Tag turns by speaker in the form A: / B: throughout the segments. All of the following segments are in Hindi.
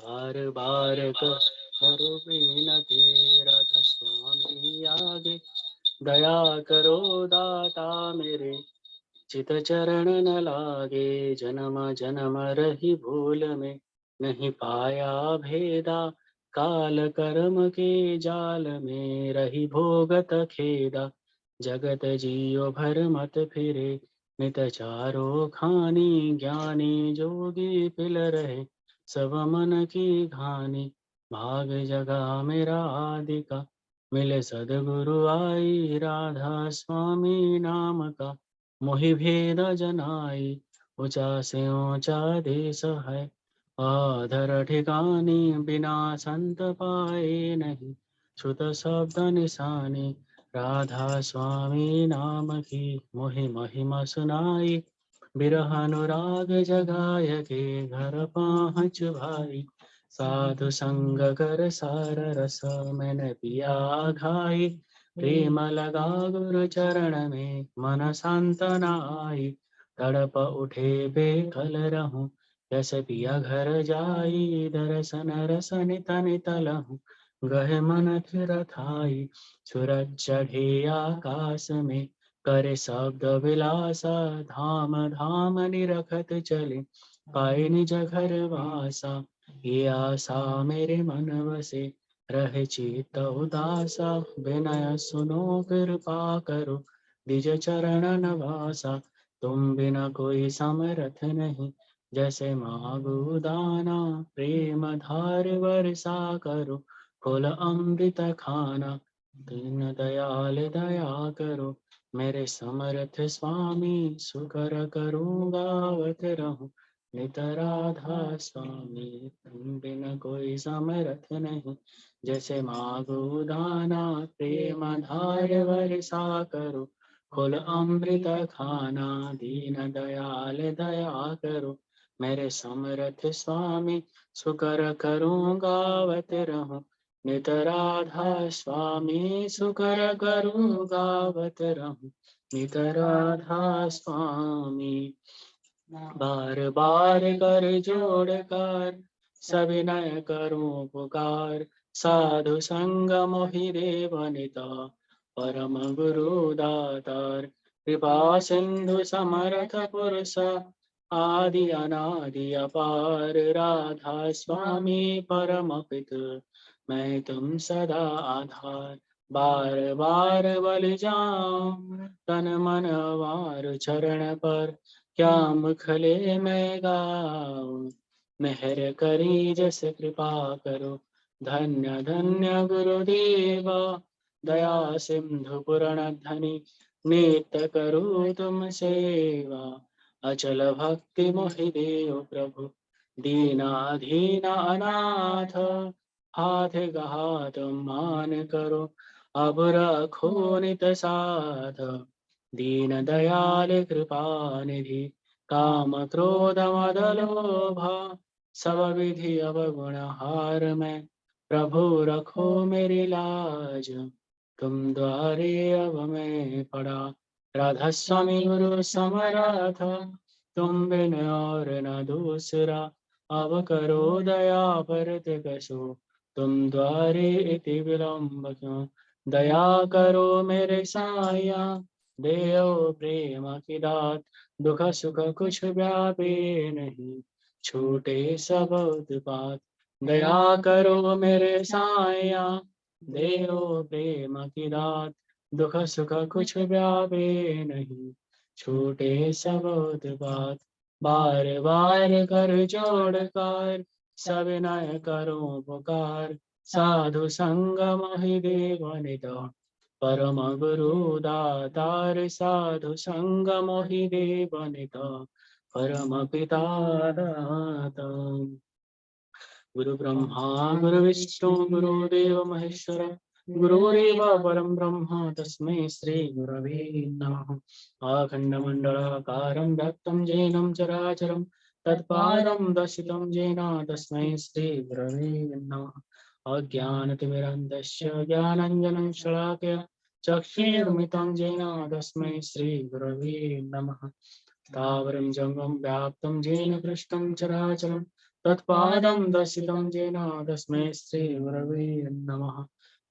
A: बार बार करो विनती राधा स्वामी आगे, दया करो दाता मेरे, चित चरण न लागे। जन्म जन्म रही भूल में, नहीं पाया भेदा, काल कर्म के जाल में रही भोगत खेदा। जगत जियो भर मत फिरे, नित चारो खानी, ज्ञानी जोगी पिल रहे, सब मन की घानी। भाग जगा मेरा आदि का, मिले सदगुरु आई, राधा स्वामी नाम का मोहि भेद जनाई। ऊंचा से ऊंचा देश है, आधर ठिकानी, बिना संत पाए नहीं, छुत शब्द निशानी। राधा स्वामी नाम की मोहि महिमा सुनाई, बिरह अनुराग जगाय के घर पहुँच भाई। साधु संग कर सार रस मैंने पिया घाई, प्रेम लगा गुरु चरण में मन सांत्वना आई। तड़प उठे बेकल रहूं, जस पिया घर जाई, दर्शन रसन तन तलहूं, गह मन थिर थाई। सूरज चढ़े आकाश में, करे शब्द विलासा, धाम धाम निरखत चले, पाए निज घर वासा। ये आशा मेरे मन बसे, रहे चित्त उदासा, विनय सुनो कृपा करो, निज चरण नवासा। तुम बिना कोई समरथ नहीं, जैसे मागो दाना, प्रेम धार वर्षा करो, फूल अमृत खाना। दीन दयाल दया करो, मेरे समर्थ स्वामी, सुकर करूँ गावत रहूं, नित राधा स्वामी। तुम बिन कोई समरथ नहीं, जैसे मागो दाना, प्रेम धार वर्षा करो, फूल अमृत खाना। दीन दयाल दया करो, मेरे समर्थ स्वामी, सुकर करूँ गावत रहूं, नित राधा स्वामी। सुकर करूँ गावत रहूं, नित राधा स्वामी। बार बार कर जोड़ कर, सविनय करूं पुकार, साधु संग मोहि देव निता, परम गुरु दातार। कृपा सिंधु समर्थ पुरुष, आदि अनादि अपार, राधा स्वामी परम पितु, मैं तुम सदा आधार। बार बार बल जाऊं, तन मन वार चरण पर, क्या मुखले मैं गाऊं, मेहर करी जस कृपा करो। धन्य धन्य गुरुदेवा, दया सिंधु पुरण धनी, नित्य करो तुम सेवा। अचल भक्ति मोहि देव प्रभु, दीनाधीन अनाथ, हाथ हाथ मान करो, अब रखो नित साथ। दीन दयाल कृपा निधि, काम क्रोध मद लोभ, सब विधि अवगुण हार मैं, प्रभु रखो मेरी लाज। तुम द्वारे अब मैं पड़ा, राधा स्वामी गुरु समर्थ, तुम बिन और न दूसरा, अब करो दया परत कसो, तुम द्वारे इति विलम्ब क्यों। दया करो मेरे साया, देव प्रेम की दात, दुख सुख कुछ व्यापे नहीं, छूटे सब उत्पात। दया करो मेरे साया, देव प्रेम की दात, दुख सुख कुछ व्यापे नहीं, छूटे सब उत्पात। बार बार कर जोड़ कर, सविनय करो पुकार, साधु संग मोहि देव निता, परम गुरु दातार। साधु संग मोहि देव निता, परम पिता दाता। गुरु ब्रह्मा गुरु विष्णु गुरुदेव महेश्वर, गुरुरेव परं ब्रह्म, तस्मै श्री गुरवे नमः। आखण्डमण्डलाकारं व्याप्तं येनं चराचरं, तत्पादं दर्शितं येन तस्मै श्री गुरवे नमः। अज्ञानतिमिरन्धस्य ज्ञानाञ्जनं शलाकया, चक्षुरुन्मिलितं येन तस्मै श्री गुरवे नमः। स्थावरं जङ्गं व्याप्तं येन दृष्टं चराचरं, तत्पादं दर्शितं येन तस्मै श्री गुरवे नमः।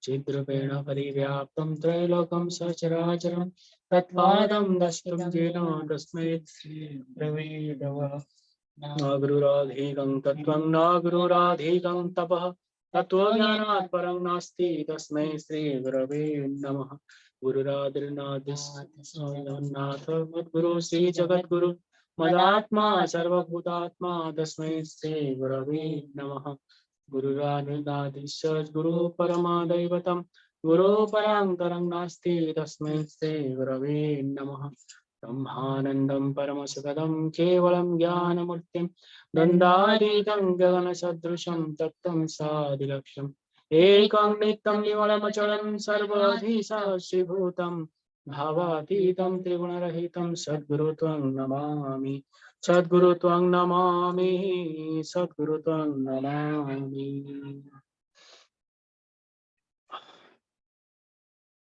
A: चिद्रूपेण परिव्याप्तं त्रैलोक्यं सचराचरं तत्पादं दर्शितं येन तस्मै श्री गुरवे नमः। न गुरुराधीकं तत्त्वं न गुरुराधीकं तपः तत्त्वज्ञानात् परं नास्ति तस्मै श्री गुरवे नमः। गुरुरादिर्नाथ मद्गुरु श्री जगद्गुरु मदात्मा सर्वभूतात्मा तस्मै श्री गुरवे नमः। गुरुरादिर्नाथ गुरु परमदैवतं गुरु परान्तरं नास्ति तस्मै श्री गुरवे नमः। ब्रह्मानन्दं परमसुखदं केवलं ज्ञानमूर्तिं दण्डातीतं गगनसदृशं तत्त्वं सादिलक्ष्यम् एकं नित्यं निर्मलमचलं सर्वाधिशाश्रीभूतं भावातीतं त्रिगुणरहितं सद्गुरु त्वं नमामि। सद्गुरु त्वं नमामि। सद्गुरु त्वं Namami.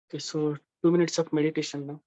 A: Okay, so 2 minutes of meditation now.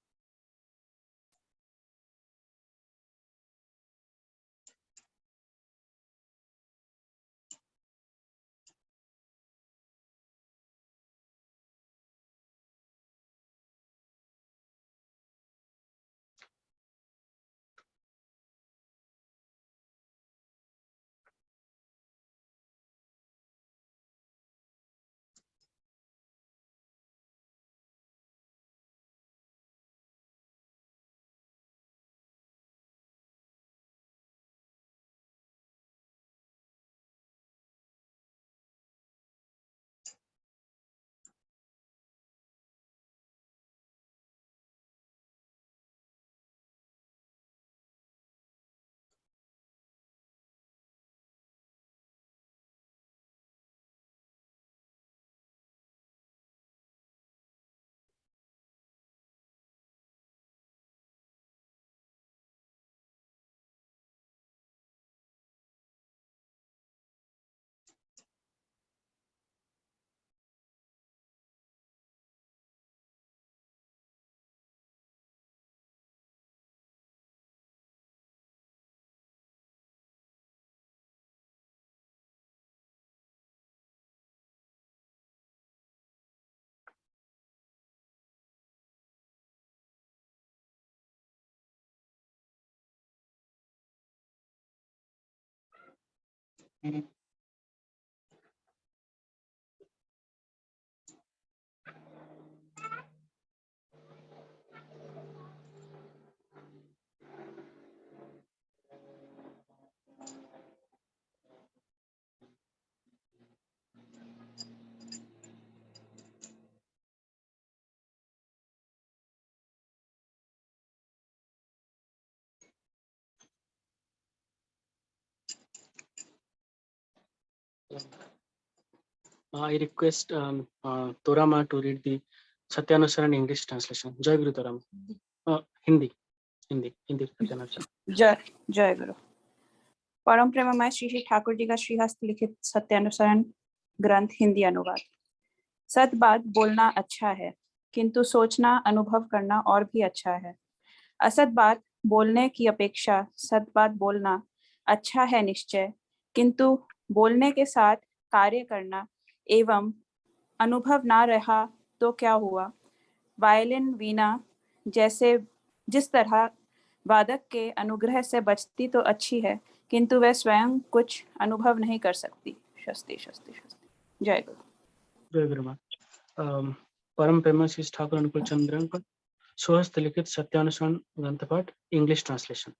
A: I request Torama to read the Satyanusaran English translation. Jai Guru Torama. Hindi Satyanusaran.
B: जय जय गुरु। परम प्रेममय श्री श्री ठाकुर जी का श्रीहस्त लिखित सत्यानुसरण ग्रंथ हिंदी अनुवाद। सत बात बोलना अच्छा है, किंतु सोचना अनुभव करना और भी अच्छा है। असत बात बोलने की अपेक्षा सत बात बोलना अच्छा है निश्चय, किंतु बोलने के साथ कार्य करना एवं अनुभव ना रहा तो क्या हुआ। वायलिन वीणा जैसे जिस तरह वादक के अनुग्रह से बजती तो अच्छी है, किंतु वह स्वयं कुछ अनुभव नहीं कर सकती। शस्ति शस्ति शस्ति। जय गुरु।
A: जय गुरु माँ। परम प्रेममय श्री ठाकुर अनुकूल चंद्रन का स्वहस्त लिखित सत्यानुसरण ग्रंथ पाठ English translation.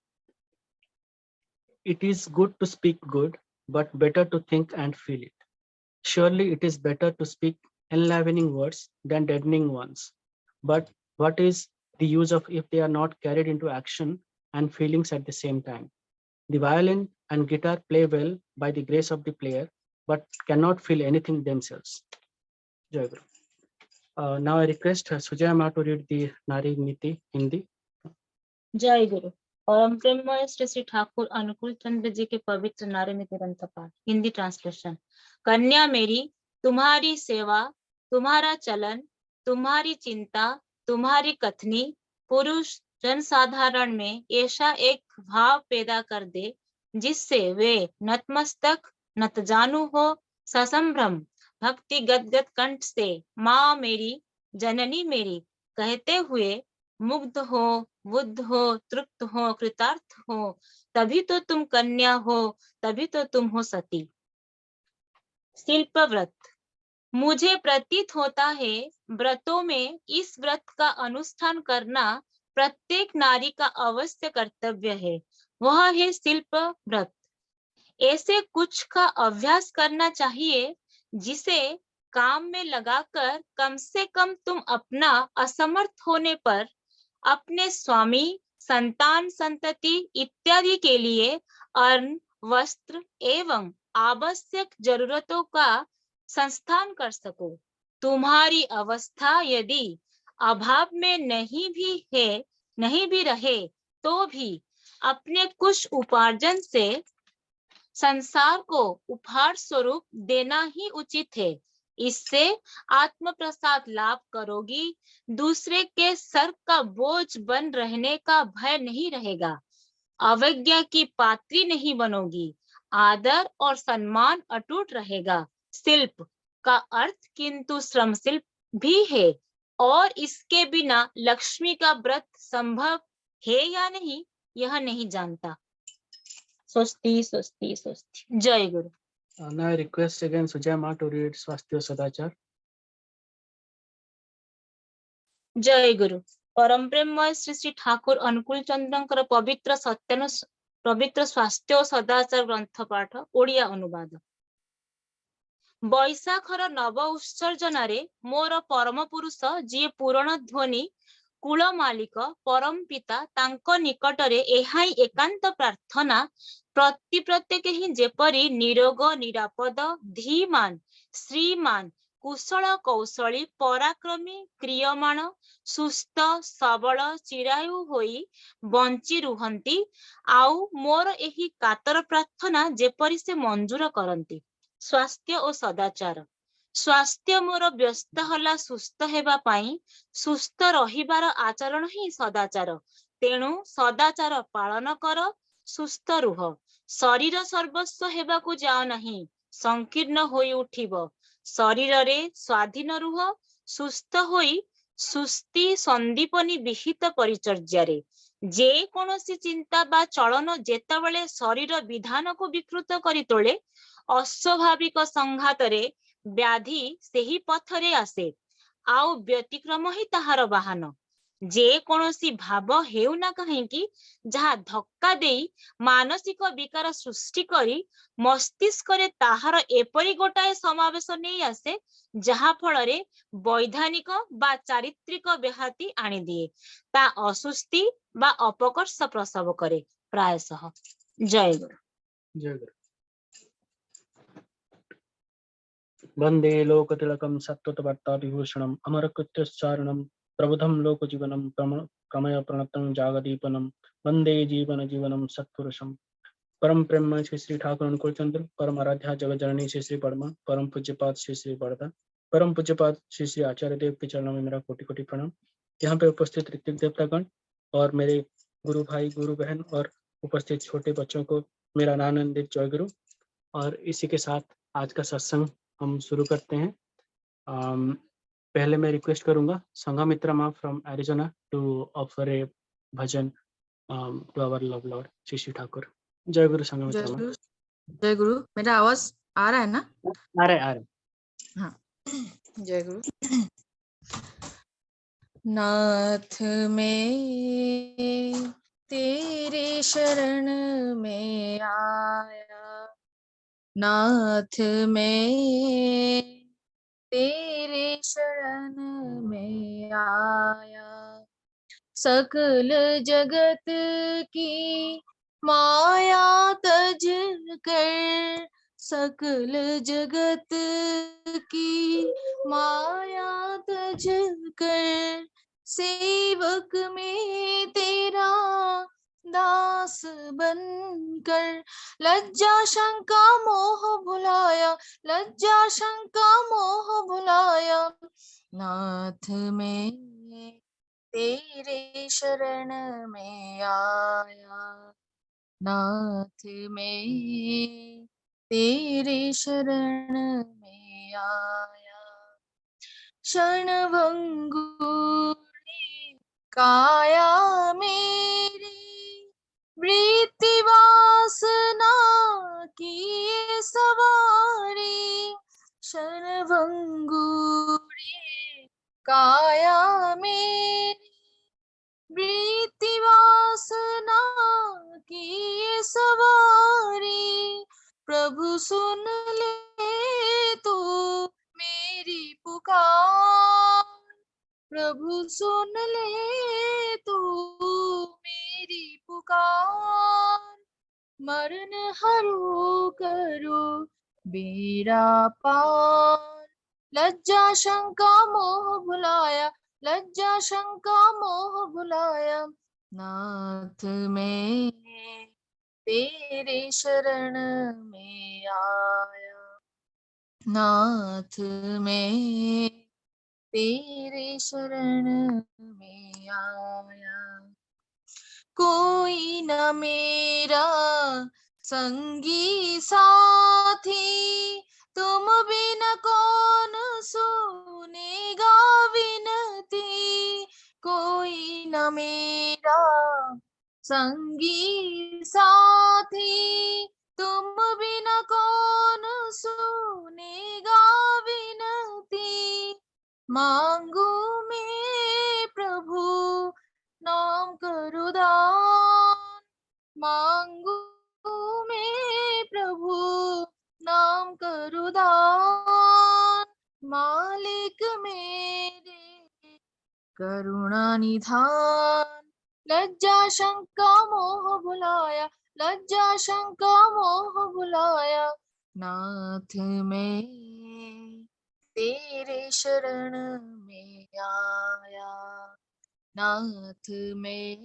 A: It is good to speak good, but better to think and feel it. Surely it is better to speak enlivening words than deadening ones. But what is the use of if they are not carried into action and feelings at the same time? The violin and guitar play well by the grace of the player, but cannot feel anything themselves. Jai Guru. Now I request Sujaya Ma to read the Nari Niti Hindi.
C: जय गुरु। परम प्रेममय श्री श्री ठाकुर अनुकूल चंद्र जी के पवित्र नारी नीति ग्रंथ पाठ हिंदी ट्रांसलेशन। कन्या मेरी तुम्हारी सेवा, तुम्हारा चलन, तुम्हारी चिंता, तुम्हारी कथनी पुरुष जनसाधारण में ऐसा एक भाव पैदा कर दे जिससे वे नतमस्तक नतजानु हो ससंभ्रम भक्ति गदगद कंठ से माँ मेरी जननी मेरी कहते हुए मुग्ध हो, बुद्ध हो, तृप्त हो, कृतार्थ हो, तभी तो तुम कन्या हो, तभी तो तुम हो सती। शिल्प व्रत। मुझे प्रतीत होता है व्रतों में इस व्रत का अनुष्ठान करना प्रत्येक नारी का अवश्य कर्तव्य है, वह है शिल्प व्रत। ऐसे कुछ का अभ्यास करना चाहिए जिसे काम में लगाकर कम से कम तुम अपना असमर्थ होने पर अपने स्वामी, संतान, संतति इत्यादि के लिए अन्न, वस्त्र एवं आवश्यक जरूरतों का संस्थान कर सको। तुम्हारी अवस्था यदि अभाव में नहीं भी रहे तो भी अपने कुछ उपार्जन से संसार को उपहार स्वरूप देना ही उचित है। इससे आत्म प्रसाद लाभ करोगी, दूसरे के सर का बोझ बन रहने का भय नहीं रहेगा, अवज्ञा की पात्री नहीं बनोगी, आदर और सम्मान अटूट रहेगा। शिल्प का अर्थ किंतु श्रम शिल्प भी है और इसके बिना लक्ष्मी का व्रत संभव है या नहीं यह नहीं जानता। सोचती सोचती सोचती। जय गुरु।
A: Now I request again Sujay Ma to read Swastya Sadachar.
C: जय गुरु। परम प्रेममय श्री श्री ठाकुर अनुकूल चंद्रଙ୍କର पवित्र स्वास्थ्य ଓ ସଦାଚାର ଗ୍ରନ୍ଥ ପାଠ ଓଡ଼ିଆ ଅନୁବାଦ। ବୈଶାଖର ନବ ଉତ୍ସର୍ଜନରେ ମୋର ପରମ ପୁରୁଷ ଯିଏ ପୂରଣ ଧ୍ୱନି କୁଳ ମାଲିକ ପରମ ପିତା ତାଙ୍କ ନିକଟରେ ଏହା ହିଁ ଏକାନ୍ତ ପ୍ରାର୍ଥନା ପ୍ରତି ପ୍ରତ୍ୟେକ ହିଁ ଯେପରି ନିରୋଗ ନିରାପଦ ଧୀମାନ ଶ୍ରୀମାନ କୁଶଳ କୌଶଳୀ ପରାକ୍ରମୀ କ୍ରିୟମାଣ ସୁସ୍ଥ ସବଳ ଚିରାୟୁ ହୋଇ ବଞ୍ଚି ରୁହନ୍ତି ଆଉ ମୋର ଏହି କାତର ପ୍ରାର୍ଥନା ଯେପରି ସେ ମଞ୍ଜୁର କରନ୍ତି। ସ୍ୱାସ୍ଥ୍ୟ ଓ ସଦାଚାର। ସ୍ୱାସ୍ଥ୍ୟ ମୋର ବ୍ୟସ୍ତ ହେଲା ସୁସ୍ଥ ହେବା ପାଇଁ, ସୁସ୍ଥ ରହିବାର ଆଚରଣ ହିଁ ସଦାଚାର। ତେଣୁ ସଦାଚାର ପାଳନ କର, ସୁସ୍ଥ ରୁହ। ଶରୀର ସର୍ବସ୍ୱ ହେବାକୁ ଯାଅ ନାହିଁ, ସଂକୀର୍ଣ୍ଣ ହୋଇ ଉଠିବ। ଶରୀରରେ ସ୍ୱାଧୀନ ରୁହ, ସୁସ୍ଥ ହୋଇ ସୁସ୍ଥି ସନ୍ଦୀପନୀ ବିହିତ ପରିଚର୍ଯ୍ୟାରେ। ଯେ କୌଣସି ଚିନ୍ତା ବା ଚଳନ ଯେତେବେଳେ ଶରୀର ବିଧାନକୁ ବିକୃତ କରି ତୋଳେ, ଅସ୍ୱାଭାବିକ ସଂଘାତରେ ବ୍ୟାଧି ସେହି ପଥରେ ଆସେ ଆଉ ବ୍ୟତିକ୍ରମ ହିଁ ତାହାର ବାହନ। ଯେ କୌଣସି ଭାବ ହେଉ ନା କାହିଁକି ଯାହା ଧକ୍କା ଦେଇ ମାନସିକ ବିକାର ସୃଷ୍ଟି କରି ମସ୍ତିଷ୍କରେ ତାହାର ଏପରି ଗୋଟାଏ ସମାବେଶ ନେଇ ଆସେ ଯାହା ଫଳରେ ବୈଧାନିକ ବା ଚାରିତ୍ରିକ ବ୍ୟାହତି ଆଣିଦିଏ, ତା ଅସୁସ୍ଥି ବା ଅପକର୍ଷ ପ୍ରସବ କରେ ପ୍ରାୟଶଃ। ଜୟ ଗୁରୁ।
A: जय गुरु। वंदे लोकतिलकं सत्त्वतवार्ताभिभूषणम् अमरकृत्योच्चारणं प्रबुद्धं लोकजीवनं कमय प्रणतं जागदीपनं वंदे जीवनं सत्पुरुषं। परम प्रेम श्री श्री ठाकुर अनुकूल चंद्र, परम आराध्या जगत जननी श्री श्री परमा, परम पूज्यपाद श्री श्री बड़दा, परम पूज्यपाद श्री श्री आचार्य देव के चरणों में मेरा कोटि कोटि प्रणाम। यहाँ पे उपस्थित ऋतिक देवतागण और मेरे गुरु भाई गुरु बहन और उपस्थित छोटे बच्चों को मेरा आनंदित जय गुरु। और इसी के साथ आज का सत्संग हम शुरू करते हैं। पहले मैं रिक्वेस्ट करूंगा संघमित्रा माँ from Arizona to offer a bhajan to our love lord Shri Shri Thakur. जय गुरु संघमित्रा माँ।
D: जय गुरु। मेरा आवाज आ रहा है ना?
A: आ रहे।
D: हाँ। जय गुरु। नाथ में तेरे शरण में आया, नाथ में तेरे शरण में आया, सकल जगत की माया तज कर, सकल जगत की माया तज कर, सेवक में तेरा दास बनकर, लज्जा शंका मोह भुलाया, लज्जा शंका मोह भुलाया, नाथ में तेरे शरण में आया। नाथ मैं तेरे शरण में आया। क्षणभंगुर काया मेरी, वृत्ति वासना किए सवारी। क्षणभंगुर काया मेरी, वृत्ति वासना किए सवारी। प्रभु सुन ले तू मेरी पुकार, प्रभु सुन ले तू मेरी पुकार। मरण हरो करो बेड़ा पार, लज्जा शंका मोह भुलाया, लज्जा शंका मोह भुलाया। नाथ मैं तेरे शरण में आया, नाथ मैं तेरे शरण में आया। कोई न मेरा संगी साथी, तुम बिन कौन सुनेगा विनती। कोई न मेरा संगी साथी, तुम बिन कौन सुनेगा विनती। मांगू मैं प्रभु नाम करो दान, मांगू मैं प्रभु नाम करो दान। मालिक मेरे करुणा निधान, लज्जा शंका मोह भुलाया, लज्जा शंका मोह भुलाया। नाथ मैं तेरे शरण में आया, नाथ मैं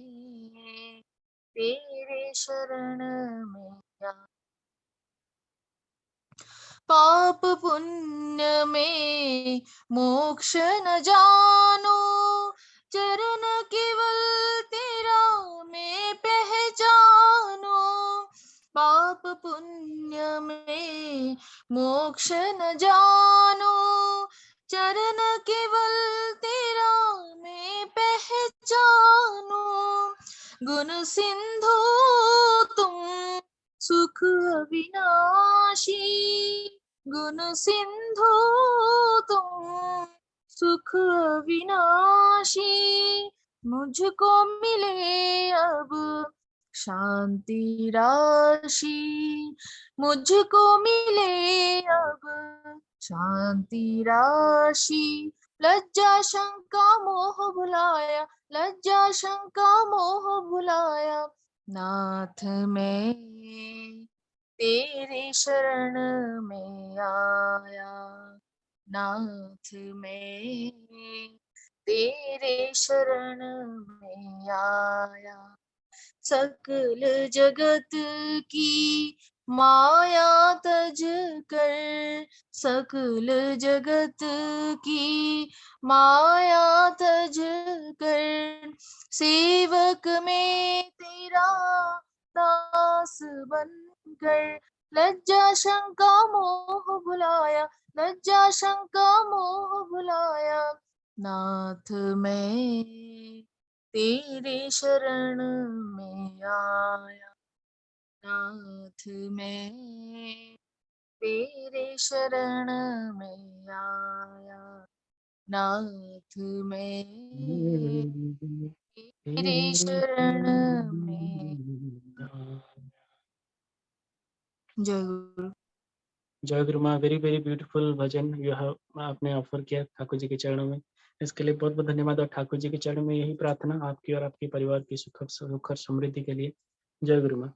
D: तेरे शरण में आया। पाप पुण्य में मोक्ष न जानो, चरण केवल तेरा मैं पहचानो। पाप पुण्य में मोक्ष न जानो, चरण केवल तेरा मैं पहचानो। गुण सिंधु तुम सुख अविनाशी, गुण सिंधु तुम सुख अविनाशी। मुझको मिले अब शांति राशि, मुझको मिले अब शांति राशि। लज्जा शंका मोह भुलाया, लज्जा शंका मोह भुलाया। नाथ मैं तेरे शरण में आया, नाथ मैं तेरे शरण में आया। सकल जगत की माया तज कर, सकल जगत की माया तज कर। सेवक में तेरा दास बनकर, लज्जा शंका मोह भुलाया, लज्जा शंका मोह भुलाया। नाथ मैं तेरे शरण में आया, नाथ मैं तेरे शरण में आया। नाथ मैं तेरे शरण में। जय गुरु।
A: जय गुरु माँ, very very beautiful bhajan you have आपने ऑफर किया ठाकुर जी के चरणों में। इसके लिए बहुत बहुत धन्यवाद और ठाकुर जी के चरणों में यही प्रार्थना आपकी और आपके परिवार की सुख और समृद्धि के लिए। जय गुरु माँ।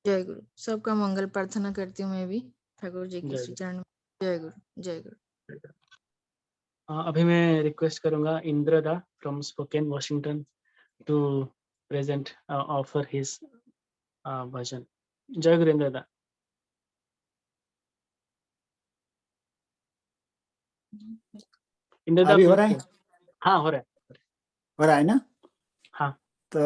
D: जय गुरु। सबका मंगल प्रार्थना करती हूँ मैं भी ठाकुर जी के
A: जय
D: श्री चरण में। जय गुरु, जय गुरु।
A: अभी मैं रिक्वेस्ट करूंगा Indrada from Spokane Washington to present offer his bhajan. जय गुरु इंद्रदा। इंद्रदा
E: अभी हो रहा है?
A: हाँ हो रहा है
E: हो रहा है ना?
A: हाँ।
E: तो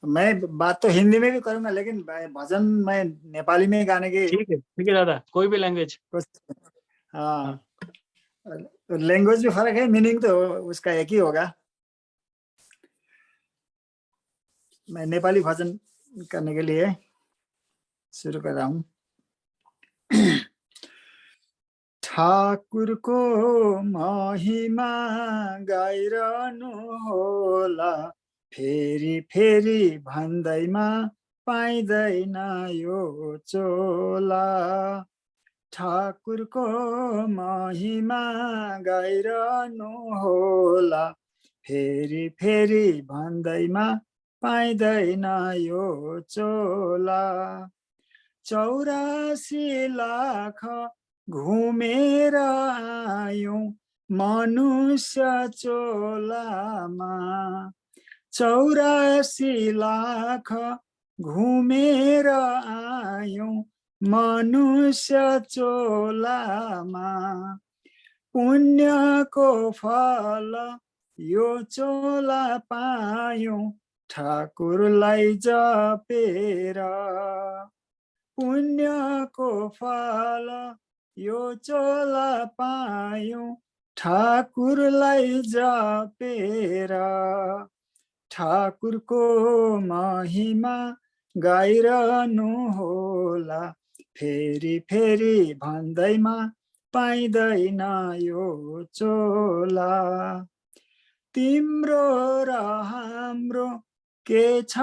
E: मैं बात तो हिंदी में भी करूंगा, लेकिन भजन मैं नेपाली में गाने की
A: ठीक है दादा, कोई भी लैंग्वेज।
E: कोशिश। हाँ, लैंग्वेज भी फर्क है, मीनिंग तो उसका एक ही होगा। मैं नेपाली भजन करने के लिए शुरू कर रहा हूँ। ठाकुरको महिमा गाइरहनु होला, फेरि फेरि भन्दैमा पाइँदैन यो चोला। ठाकुरको महिमा गाइरहनु होला, फेरि फेरि भन्दैमा पाइँदैन यो चोला। 84 लाख घुमेर आयौं मनुष्य चोलामा। 84 लाख घुमेर आयौं मनुष्य चोलामा। पुण्यको फल यो चोला पायौं ठाकुरलाई जपेर। पुण्यको फल यो चोला पायौं ठाकुरलाई जपेर। ठाकुरको महिमा गाइरहनु होला, फेरि फेरि भन्दैमा पाइँदैन यो चोला। तिम्रो र हाम्रो के छ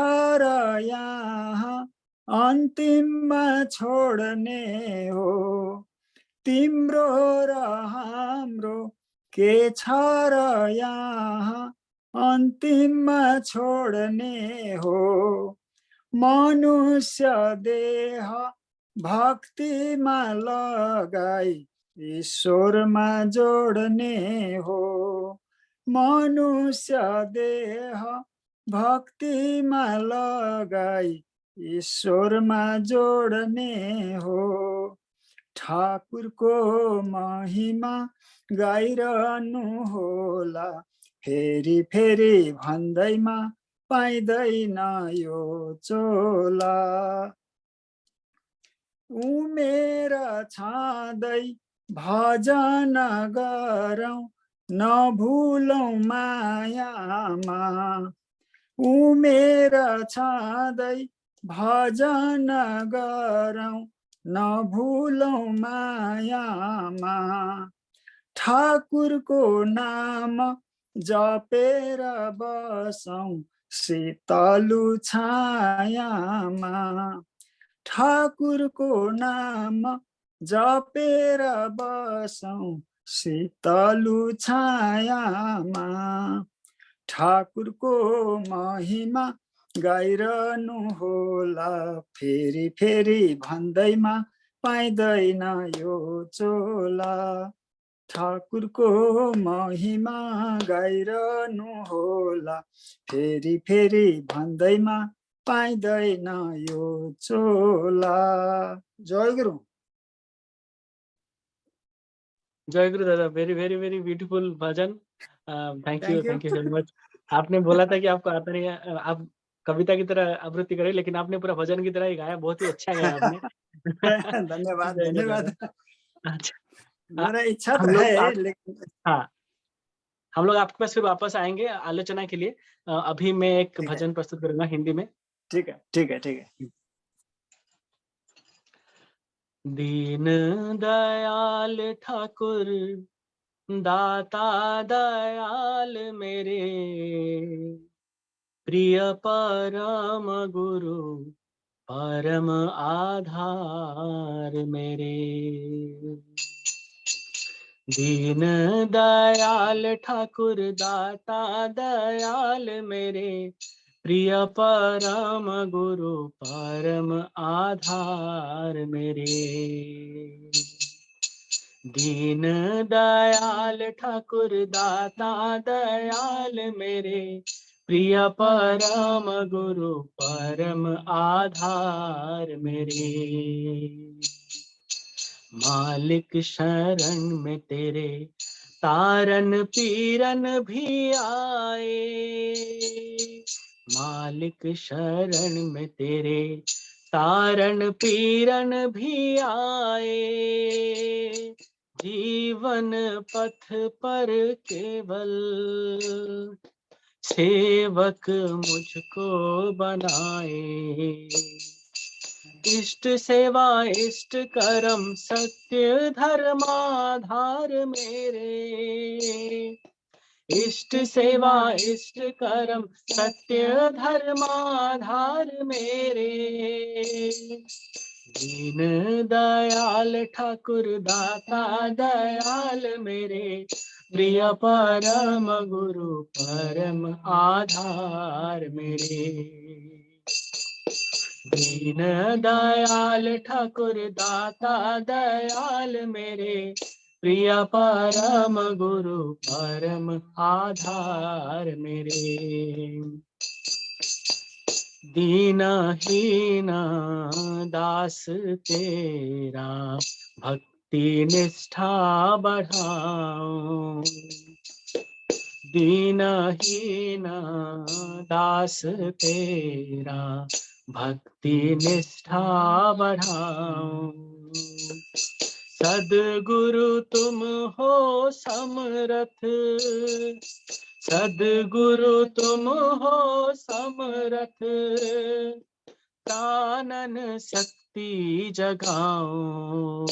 E: र यहाँ, अन्तिममा छोड्ने हो। तिम्रो र हाम्रो के छ र यहाँ, अन्तिममा छोड्ने हो। मनुष्य देह भक्तिमा लगाई ईश्वरमा जोड्ने हो। मनुष्य देह भक्तिमा लगाई ईश्वरमा जोड्ने हो। ठाकुरको महिमा गाइरहनु होला, फेरि फेरि भन्दैमा पाइँदैन यो चोला। उमेर छाँदै भजन गरौँ, नभुलौँ मायामा। उमेर छाँदै भजन गरौँ, नभुलौँ मायामा। ठाकुरको नाम जपेर बसौँ शीतलु छायामा। ठाकुरको नाम जपेर बसौँ शीतलु छायामा। ठाकुरको महिमा गाइरहनु होला, फेरि फेरि भन्दैमा पाइँदैन यो चोला। ठाकुरको महिमा गाइरहनु होला, फेरि फेरि भन्दैमा पाइँदैन यो चोला। जय गुरु।
A: जय गुरु दादा, very very very beautiful bhajan. Thank you
E: Thank you.
A: Very much. आपने बोला था कि आपको आता नहीं है, आप कविता की तरह आवृत्ति करें, लेकिन आपने पूरा भजन की तरह ही गाया, बहुत ही अच्छा गाया आपने।
E: धन्यवाद
A: जय गुरु
E: धन्यवाद।
A: दादा। अच्छा,
E: मेरा इच्छा
A: हम
E: तो
A: लोग
E: है,
A: आप,
E: लेकिन
A: हाँ, हम लोग आपके पास फिर वापस आएंगे आलोचना के लिए। अभी मैं एक
E: ठीक है।
A: भजन प्रस्तुत करूंगा हिंदी में।
E: ठीक है ठीक है ठीक है।
A: दीन दयाल ठाकुर दाता दयाल मेरे, प्रिय परम गुरु परम आधार मेरे। दीन दयाल ठाकुर दाता दयाल मेरे, प्रिय परम गुरु परम आधार मेरे। दीन दयाल ठाकुर दाता दयाल मेरे, प्रिय परम गुरु परम आधार मेरे। मालिक शरण में तेरे तारन पीरन भी आए, मालिक शरण में तेरे तारण पीरन भी आए, जीवन पथ पर केवल सेवक मुझको बनाए। इष्ट सेवा इष्ट कर्म सत्य धर्माधार मेरे, इष्ट सेवा इष्ट कर्म सत्य धर्माधार मेरे। दीन दयाल ठाकुर दाता दयाल मेरे, प्रिय परम गुरु परम आधार मेरे। दीन दयाल ठाकुर दाता दयाल मेरे, प्रिय परम गुरु परम आधार मेरे। दीनहीन दास तेरा भक्ति निष्ठा बढ़ाऊं, दीनहीन दास तेरा भक्ति निष्ठा बढ़ाऊं। सद्गुरु तुम हो समरथ, सद्गुरु तुम हो समरथ, कानन शक्ति जगाओ।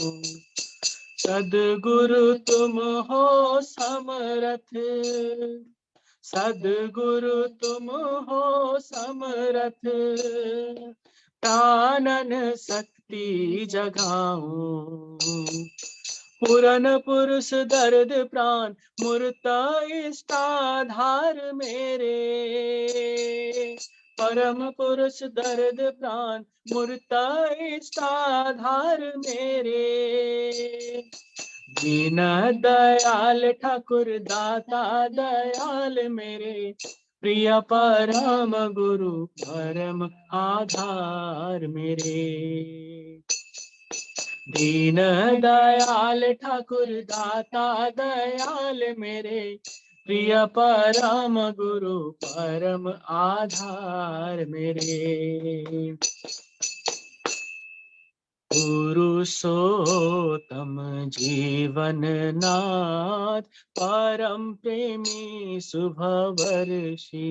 A: सद्गुरु तुम हो समरथ, सद्गुरु तुम हो समरथ, कानन शक्ति जगाओ। पुरन पुरुष दर्द प्राण मूर्ता इष्टाधार मेरे, परम पुरुष दर्द प्राण मूर्ता इष्टाधार मेरे। दीन दयाल ठाकुर दाता दयाल मेरे, प्रिय परम गुरु परम आधार मेरे। दीन दयाल ठाकुर दाता दयाल मेरे, प्रिय परम गुरु परम आधार मेरे। पुरुषोत्तम जीवन नाथ परम प्रेमी शुभवर्षी,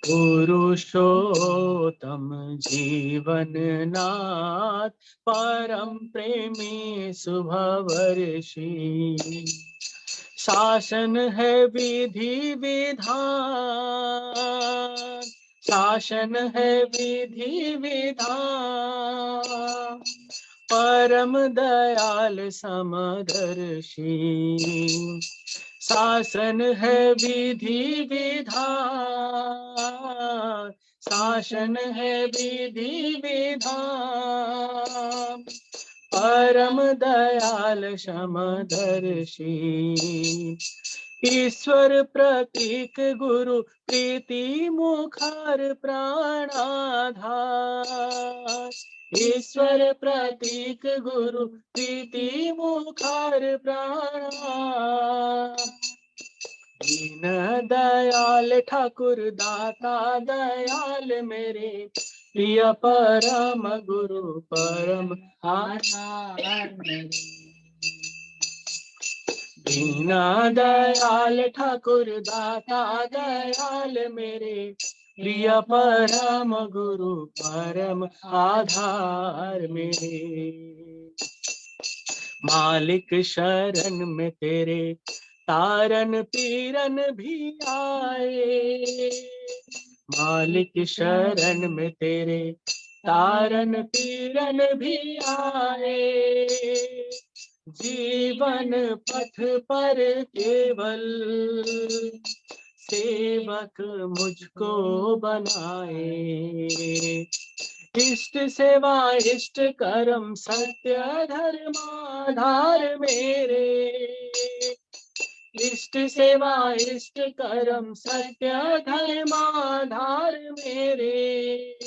A: पुरुषोत्तम जीवन नाथ परम प्रेमी शुभवर्षी। शासन है विधि विधान, शासन है विधि विधान, परम दयाल समदर्शी। शासन है विधि विधान, शासन है विधि विधान, परम दयाल समदर्शी। ईश्वर प्रतीक गुरु प्रीति मुखार प्राणाधार, ईश्वर प्रतीक गुरु प्रीति मुखार प्राणाधार। दीन दयाल ठाकुर दाता दयाल मेरे, प्रिय परम गुरु परम आधार मेरे। दीन दयाल ठाकुर दाता दयाल मेरे, प्रिय परम गुरु परम आधार मेरे। मालिक शरण में तेरे तारन पीरन भी आए, मालिक शरण में तेरे तारन पीरन भी आए। जीवन पथ पर केवल सेवक मुझको बनाए। इष्ट सेवा इष्ट कर्म सत्य धर्माधार मेरे, इष्ट सेवा इष्ट कर्म सत्य धर्माधार मेरे।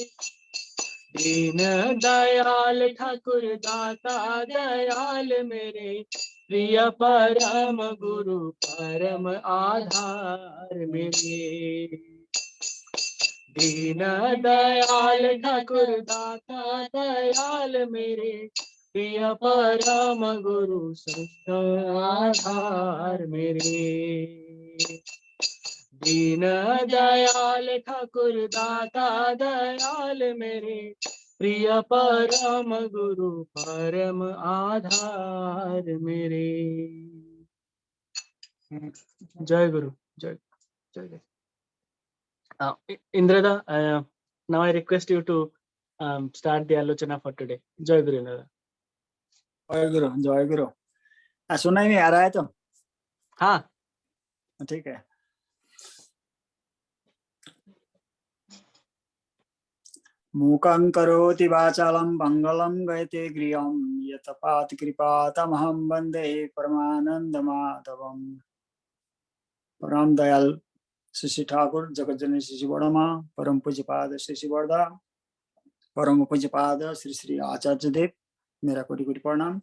A: दीन दयाल ठाकुर दाता दयाल मेरे, प्रिय परम गुरु परम आधार मेरे। दीन दयाल ठाकुर दाता दयाल मेरे प्रिय परम गुरु सत्य आधार मेरे। दीन दयाल ठाकुर दाता दयाल मेरे प्रिय परम गुरु परम आधार मेरे। जय गुरु जय जय। Indrada, now I request you to start the alochana for today. Jai Guru Indrada.
E: जय गुरु जय गुरु। सुनाई में आ रहा है तो
A: हाँ
E: ठीक है। मूकं करोति वाचालं मंगलं गयते गृहं यतपात कृपातमहं वन्दे परमानन्दमाधवम्। परम दयाल श्री ठाकुर जगत जननी श्री बड़मा, परम पूज्यपाद श्री वर्धा, परम पूज्यपाद श्री श्री आचार्य देव, मेरा कोटि कोटि प्रणाम।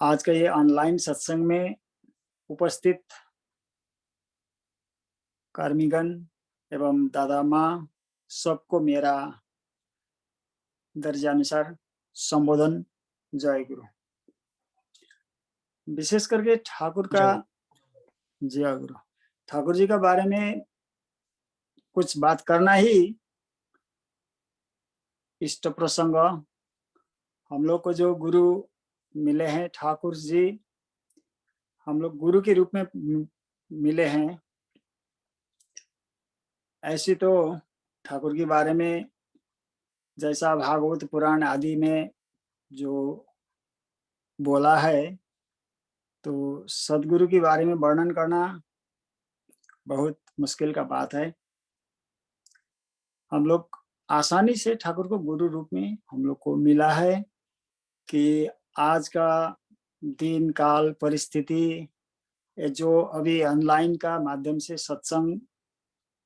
E: आज का ये ऑनलाइन सत्संग में उपस्थित कार्मिगण एवं दादा माँ सबको मेरा दर्जानुसार संबोधन जय गुरु। विशेष करके ठाकुर का जय गुरु, ठाकुर जी का बारे में कुछ बात करना ही इष्ट प्रसंग। हम लोग को जो गुरु मिले हैं ठाकुर जी, हम लोग गुरु के रूप में मिले हैं। ऐसी तो ठाकुर के बारे में जैसा भागवत पुराण आदि में जो बोला है, तो सदगुरु के बारे में वर्णन करना बहुत मुश्किल का बात है। हम लोग आसानी से ठाकुर को गुरु रूप में हम लोग को मिला है कि आज का दिन काल परिस्थिति जो अभी ऑनलाइन का माध्यम से सत्संग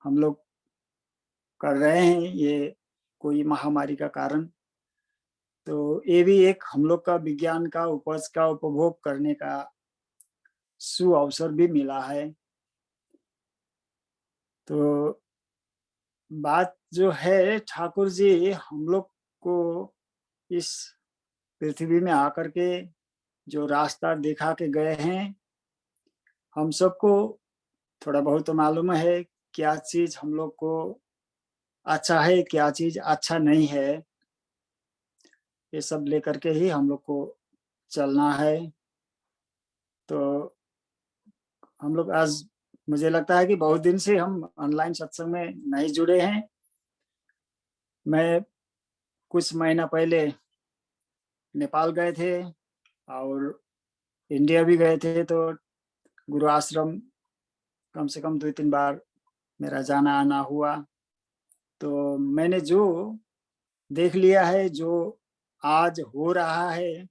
E: हम लोग कर रहे हैं, ये कोई महामारी का कारण, तो ये भी एक हम लोग का विज्ञान का उपज का उपभोग करने का सु अवसर भी मिला है। तो बात जो है ठाकुर जी हम लोग को इस पृथ्वी में आकर के जो रास्ता दिखा के गए हैं, हम सबको थोड़ा बहुत तो मालूम है क्या चीज हम लोग को अच्छा है, क्या चीज अच्छा नहीं है। ये सब लेकर के ही हम लोग को चलना है। तो हम लोग आज, मुझे लगता है कि बहुत दिन से हम ऑनलाइन सत्संग में नहीं जुड़े हैं। मैं कुछ महीना पहले नेपाल गए थे और इंडिया भी गए थे, तो गुरु आश्रम कम से कम 2-3 बार मेरा जाना आना हुआ। तो मैंने जो देख लिया है, जो आज हो रहा है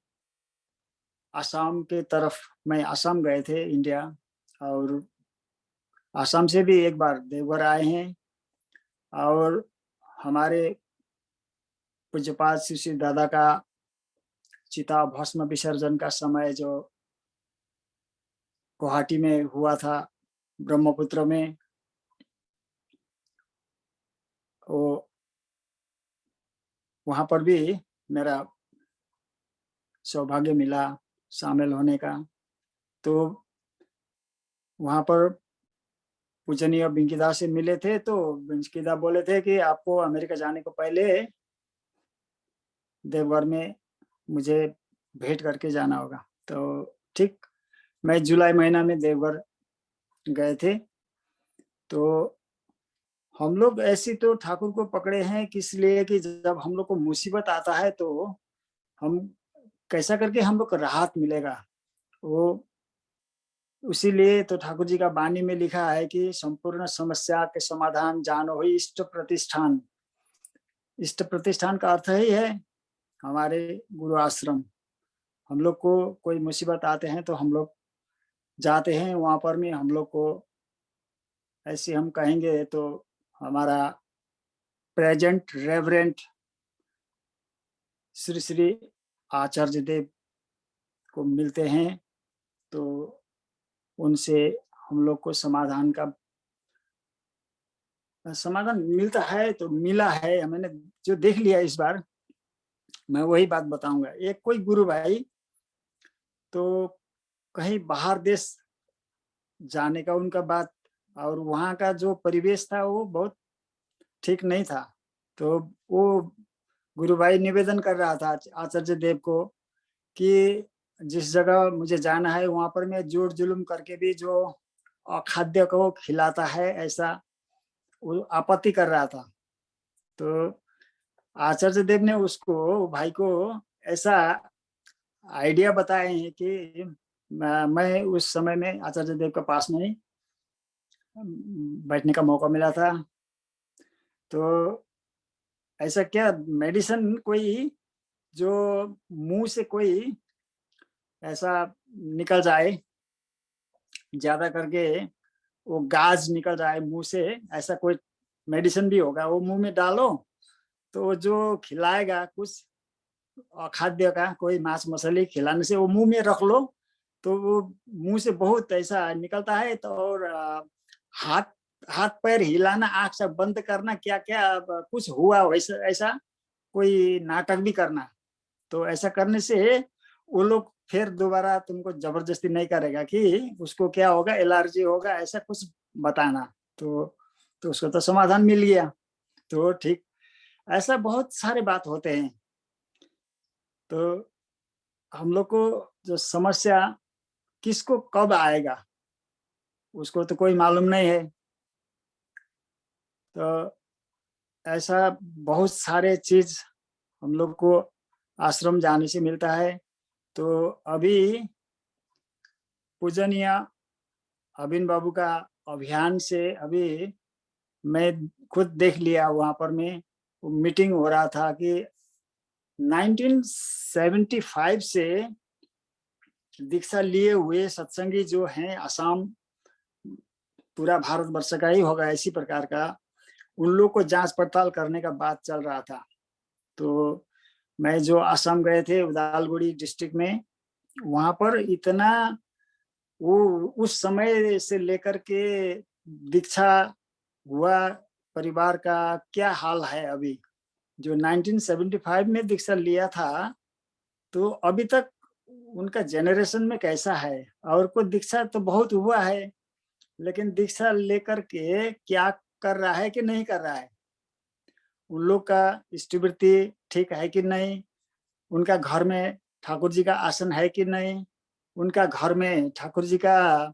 E: आसाम के तरफ, मैं आसाम गए थे इंडिया, और आसाम से भी एक बार देवघर आए हैं। और हमारे पूज्यपाद श्री दादा का चिता भस्म विसर्जन का समय जो गुवाहाटी में हुआ था, ब्रह्मपुत्र में, वो वहां पर भी मेरा सौभाग्य मिला शामिल होने का। तो वहां पर पूजनीय बिंकीदास से मिले थे, तो बिंकीदास बोले थे कि आपको अमेरिका जाने को पहले देवघर में मुझे भेंट करके जाना होगा। तो ठीक, मैं जुलाई महीना में देवघर गए थे। तो हम लोग ऐसी तो ठाकुर को पकड़े हैं किस लिए कि जब हम लोग को मुसीबत आता है तो हम कैसा करके हम लोग को राहत मिलेगा, वो उसी लिए तो ठाकुर जी का वाणी में लिखा है कि संपूर्ण समस्या के समाधान जानो ही इष्ट प्रतिष्ठान। इष्ट प्रतिष्ठान का अर्थ ही है हमारे गुरु आश्रम। हम लोग को कोई मुसीबत आते हैं तो हम लोग जाते हैं वहां पर में। हम लोग को ऐसे हम कहेंगे तो हमारा प्रेजेंट रेवरेंट श्री श्री आचार्य देव को मिलते हैं, तो उनसे हम लोग को समाधान का समाधान मिलता है तो मिला है, मैंने जो देख लिया इस बार, मैं वही बात बताऊंगा। एक कोई गुरु भाई तो कहीं बाहर देश जाने का उनका बात, और वहाँ का जो परिवेश था वो बहुत ठीक नहीं था। तो वो गुरु भाई निवेदन कर रहा था आचार्य देव को कि जिस जगह मुझे जाना है वहाँ पर मैं जोर जुलूम करके भी जो अखाद्य को खिलाता है, ऐसा वो आपत्ति कर रहा था। तो आचार्य देव ने उसको भाई को ऐसा आइडिया बताए हैं कि मैं उस समय में आचार्य देव के पास में बैठने का मौका मिला था। तो ऐसा क्या मेडिसिन कोई जो मुंह से कोई ऐसा निकल जाए, ज्यादा करके वो गाज निकल जाए मुंह से, ऐसा कोई मेडिसिन भी होगा, वो मुंह में डालो तो जो खिलाएगा कुछ अखाद्य का कोई मांस मछली खिलाने से वो मुंह में रख लो तो वो मुंह से बहुत ऐसा निकलता है। तो और हाथ हाथ पैर हिलाना, आंख से बंद करना, क्या क्या कुछ हुआ वैसा ऐसा कोई नाटक भी करना। तो ऐसा करने से वो लोग फिर दोबारा तुमको जबरदस्ती नहीं करेगा कि उसको क्या होगा, एलर्जी होगा, ऐसा कुछ बताना। तो उसको तो समाधान मिल गया। तो ठीक, ऐसा बहुत सारे बात होते हैं। तो हम लोग को जो समस्या किसको कब आएगा उसको तो कोई मालूम नहीं है। तो ऐसा बहुत सारे चीज हम लोग को आश्रम जाने से मिलता है। तो अभी पूजनीय अबिन बाबू का अभियान से अभी मैं खुद देख लिया, वहां पर में मीटिंग हो रहा था कि 1975 से दीक्षा लिए हुए सत्संगी जो हैं असम, पूरा भारतवर्ष का ही होगा इसी प्रकार का, उन लोग को जांच पड़ताल करने का बात चल रहा था। तो मैं जो असम गए थे उदालगुड़ी डिस्ट्रिक्ट में, वहां पर इतना वो उस समय से लेकर के दीक्षा हुआ परिवार का क्या हाल है अभी, जो 1975 में दीक्षा लिया था तो अभी तक उनका जनरेशन में कैसा है। और को दीक्षा तो बहुत हुआ है, लेकिन दीक्षा लेकर के क्या कर रहा है कि नहीं कर रहा है, उन लोग का इष्टवृत्ति ठीक है कि नहीं, उनका घर में ठाकुर जी का आसन है कि नहीं, उनका घर में ठाकुर जी का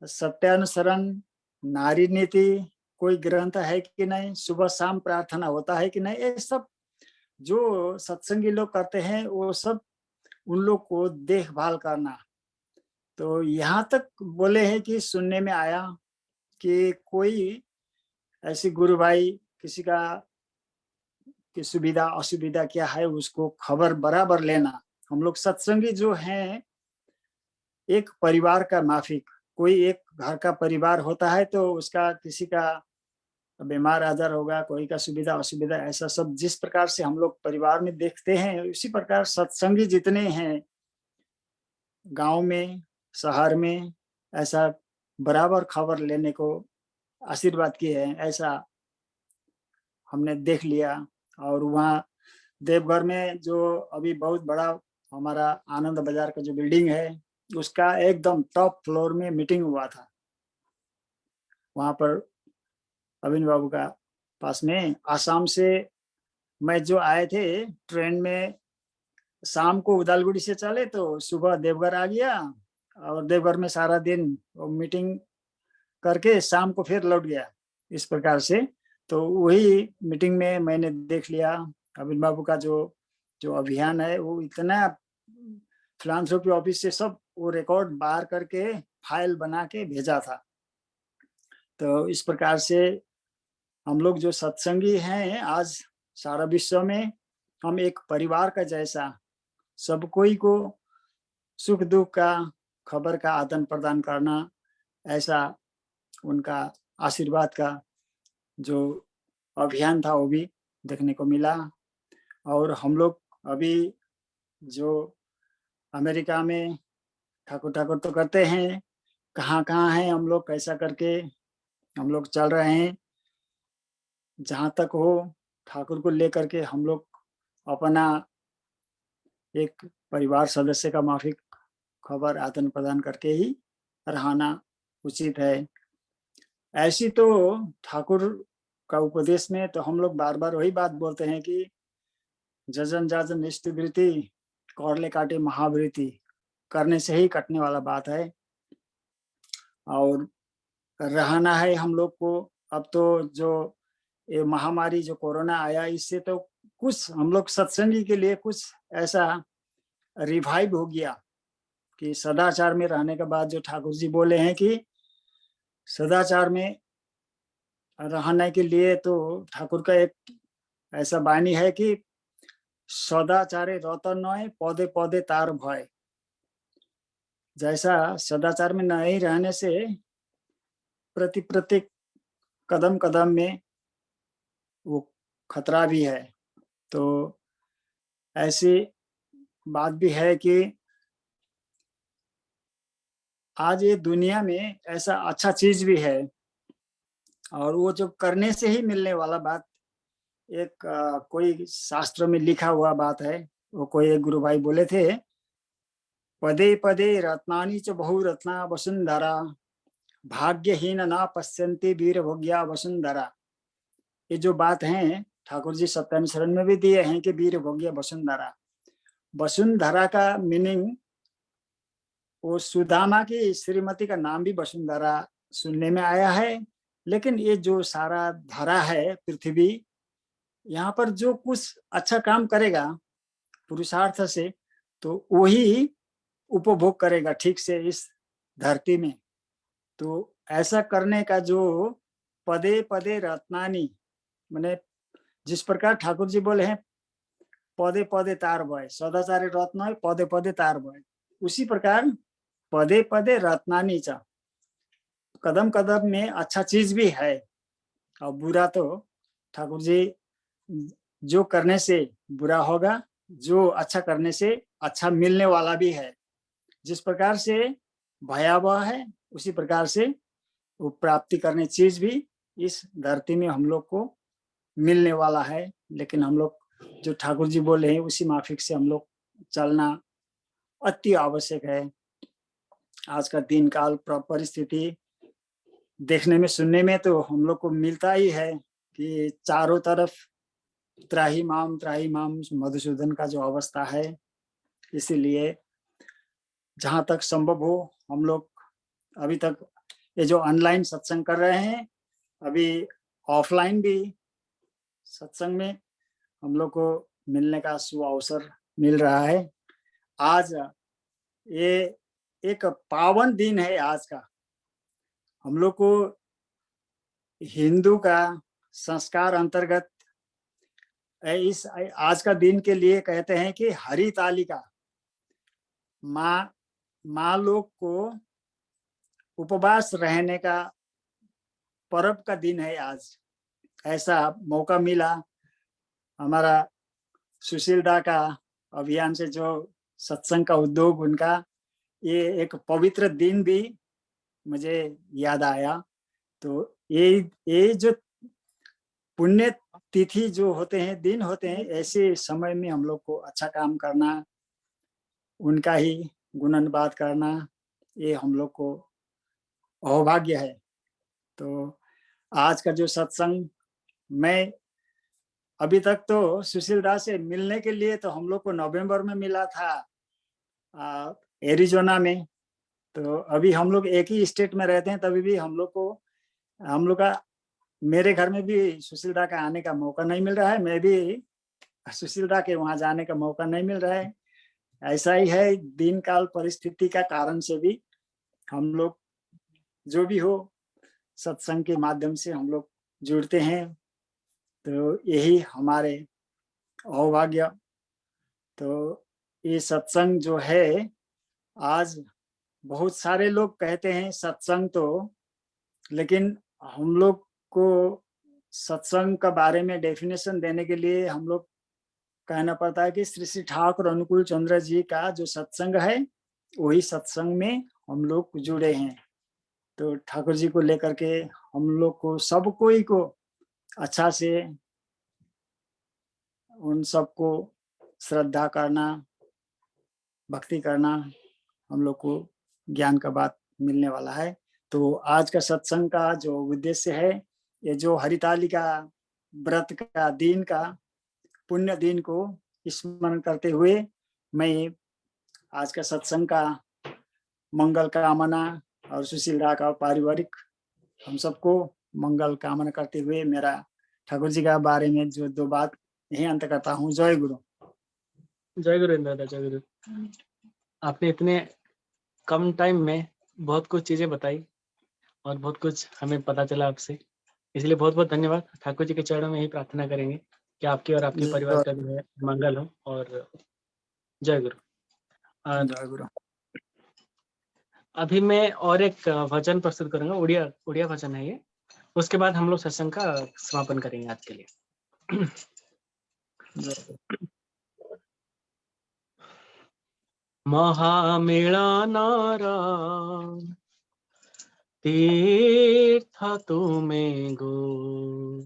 E: सत्यानुसरण, नारी नीति कोई ग्रंथ है कि नहीं, सुबह शाम प्रार्थना होता है कि नहीं, ये सब जो सत्संगी लोग करते हैं वो सब उन लोग को देखभाल करना। तो यहाँ तक बोले हैं कि सुनने में आया कि कोई ऐसी गुरु भाई किसी का की सुविधा असुविधा क्या है उसको खबर बराबर लेना। हम लोग सत्संगी जो हैं एक परिवार का माफिक, कोई एक घर का परिवार होता है तो उसका किसी का बीमार आजार होगा, कोई का सुविधा असुविधा, ऐसा सब जिस प्रकार से हम लोग परिवार में देखते हैं उसी प्रकार सत्संगी जितने हैं गांव में शहर में ऐसा बराबर खबर लेने को आशीर्वाद किए हैं, ऐसा हमने देख लिया। और वहाँ देवघर में जो अभी बहुत बड़ा हमारा आनंद बाजार का जो बिल्डिंग है उसका एकदम टॉप फ्लोर में मीटिंग हुआ था। वहां पर अविन बाबू का पास में आसाम से मैं जो आए थे ट्रेन में, शाम को उदालगुड़ी से चले तो सुबह देवघर आ गया और देवघर में सारा दिन मीटिंग करके शाम को फिर लौट गया इस प्रकार से। तो वही मीटिंग में मैंने देख लिया अविन बाबू का जो जो अभियान है वो इतना फिलांथ्रोपी ऑफिस से सब वो रिकॉर्ड बाहर करके फाइल बना के भेजा था। तो इस प्रकार से हम लोग जो सत्संगी हैं आज सारा विश्व में हम एक परिवार का जैसा सब कोई को सुख दुख का खबर का आदान प्रदान करना, ऐसा उनका आशीर्वाद का जो अभियान था वो भी देखने को मिला। और हम लोग अभी जो अमेरिका में ठाकुर ठाकुर तो करते हैं, कहाँ कहाँ हैं हम लोग कैसा करके हम लोग चल रहे हैं। जहाँ तक हो ठाकुर को लेकर के हम लोग अपना एक परिवार सदस्य का माफिक खबर आदान प्रदान करके ही रहना उचित है। ऐसी तो ठाकुर का उपदेश में तो हम लोग बार बार वही बात बोलते हैं कि जजन जाजन निष्ठवृत्ति कौरले काटे महावृत्ति, करने से ही कटने वाला बात है। और रहना है हम लोग को। अब तो जो ये महामारी जो कोरोना आया, इससे तो कुछ हम लोग सत्संगी के लिए कुछ ऐसा रिवाइव हो गया कि सदाचार में रहने के बाद जो ठाकुर जी बोले हैं कि सदाचार में रहने के लिए तो ठाकुर का एक ऐसा वाणी है कि सदाचारे रतन नय पदे पदे तार भय। जैसा सदाचार में नहीं रहने से प्रत्येक कदम कदम में वो खतरा भी है। तो ऐसी बात भी है कि आज ये दुनिया में ऐसा अच्छा चीज भी है, और वो जो करने से ही मिलने वाला बात एक कोई शास्त्र में लिखा हुआ बात है। वो कोई एक गुरु भाई बोले थे, पदे पदे रत्नानि च बहुरत्ना वसुंधरा भाग्यहीन ना पश्यन्ति वीर भोग्या वसुंधरा। ये जो बात है ठाकुर जी सत्यानुसरण में भी दिए हैं कि वीर भोग्य वसुंधरा। वसुंधरा का मीनिंग वो सुदामा की श्रीमती का नाम भी वसुंधरा सुनने में आया है। लेकिन ये जो सारा धरा है पृथ्वी, यहाँ पर जो कुछ अच्छा काम करेगा पुरुषार्थ से, तो वही उपभोग करेगा ठीक से इस धरती में। तो ऐसा करने का जो पदे पदे रत्नानी, माने जिस प्रकार ठाकुर जी बोले हैं पदे पदे तार भय, सदाचार्य रत्न है पदे पदे तार भय, उसी प्रकार पदे पदे रत्नानी च, कदम कदम में अच्छा चीज भी है और बुरा तो ठाकुर जी जो करने से बुरा होगा, जो अच्छा करने से अच्छा मिलने वाला भी है। जिस प्रकार से भयावह है उसी प्रकार से वो प्राप्ति करने चीज भी इस धरती में हम लोग को मिलने वाला है। लेकिन हम लोग जो ठाकुर जी बोले हैं उसी माफिक से हम लोग चलना अति आवश्यक है। आज का दिन काल परिस्थिति देखने में सुनने में तो हम लोग को मिलता ही है कि चारों तरफ त्राही माम मधुसूदन का जो अवस्था है। इसीलिए जहां तक संभव हो हम लोग अभी तक ये जो ऑनलाइन सत्संग कर रहे हैं, अभी ऑफलाइन भी सत्संग में हम लोग को मिलने का सुअवसर मिल रहा है। आज ये एक पावन दिन है आज का। हम लोग को हिंदू का संस्कार अंतर्गत इस आज का दिन के लिए कहते हैं कि हरितालिका, माँ लोग को उपवास रहने का पर्व का दिन है आज। ऐसा मौका मिला हमारा सुशील दा का अभियान से, जो सत्संग का उद्योग उनका, ये एक पवित्र दिन भी मुझे याद आया। तो ये जो पुण्य तिथि जो होते हैं, दिन होते हैं, ऐसे समय में हम लोग को अच्छा काम करना, उनका ही गुणगान करना, ये हम लोग को अहोभाग्य है। तो आज का जो सत्संग, मैं अभी तक तो सुशील दास से मिलने के लिए तो हम लोग को नवंबर में मिला था एरिजोना में। तो अभी हम लोग एक ही स्टेट में रहते हैं, तभी भी हम लोग का मेरे घर में भी सुशील दा का आने का मौका नहीं मिल रहा है, मैं भी सुशील दा के वहां जाने का मौका नहीं मिल रहा है। ऐसा ही है, दिन काल परिस्थिति का कारण से भी हम लोग जो भी हो सत्संग के माध्यम से हम लोग जुड़ते हैं। तो यही हमारे अहोभाग्य। तो ये सत्संग जो है, आज बहुत सारे लोग कहते हैं सत्संग तो, लेकिन हम लोग को सत्संग का बारे में डेफिनेशन देने के लिए हम लोग कहना पड़ता है कि श्री श्री ठाकुर अनुकूल चंद्र जी का जो सत्संग है, वही सत्संग में हम लोग जुड़े हैं। तो ठाकुर जी को लेकर के हम लोग को, सब कोई को अच्छा से उन सबको श्रद्धा करना, भक्ति करना, हम लोग को ज्ञान का बात मिलने वाला है। तो आज का सत्संग का जो उद्देश्य है, ये जो हरितालिका व्रत का दिन का पुण्य दिन को स्मरण करते हुए मैं आज का सत्संग का मंगल कामना और सुशील दा का पारिवारिक हम सबको मंगल कामना करते हुए मेरा ठाकुर जी का बारे में जो 2 बात यही अंत करता हूँ। जय गुरु।
A: जय गुरु दादा, जय गुरु। आपने इतने कम टाइम में बहुत कुछ चीजें बताई और बहुत कुछ हमें पता चला आपसे, इसलिए बहुत बहुत धन्यवाद। ठाकुर जी के चरणों में यही प्रार्थना करेंगे कि आपकी और आपके परिवार का जो है मंगल हो। और जय गुरु।
E: जय गुरु।
A: अभी मैं और एक वचन प्रस्तुत करूंगा, उड़िया वचन है ये। उसके बाद हम लोग सत्संग का समापन करेंगे आज के लिए। महामिलनारा तीर्थ तुमे गो,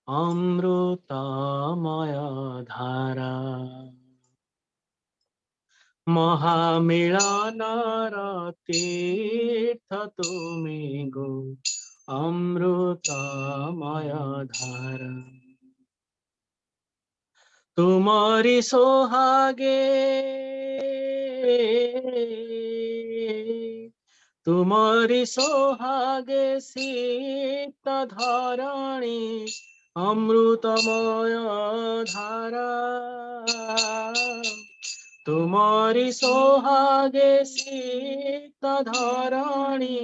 A: अमृतमय धारा। महामिलनारा तीर्थ तुमे गो, अमृतमय धारा। तुम्हारी सोहागे, तुम्हारी सोहागे शीत धाराणी, अमृतमय धारा। तुम्हारी सोहागे शीत धाराणी,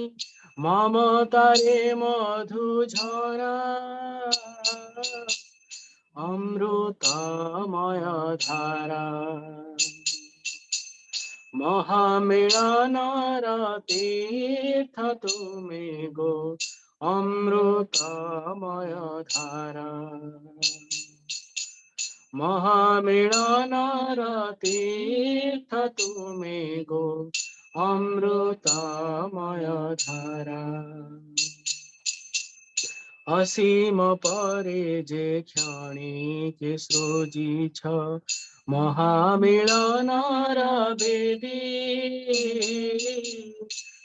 A: ममतारे मधु झरा। अमृतमय धारा। महामिलनारा तीर्थ तुमे गो, अमृतमय धारा। महामिलनारा तीर्थ तुमे गो, अमृतमय धारा। असीम परे जे क्षणिक सृजी छ, महामिलनारा बेदी।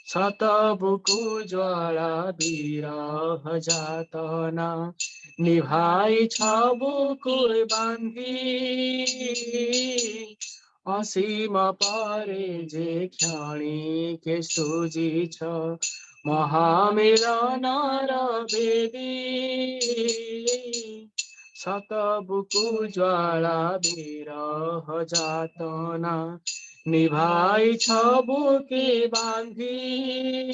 A: शतबुकु ज्वाला विरह जातना, निभाई छ बुकुल बांधी। असीम परे जे क्षणिक सृजी छ, महामिलनारा बेदी। शतबुकु ज्वाला विरह जातना, निभाई छ बुके बांधी।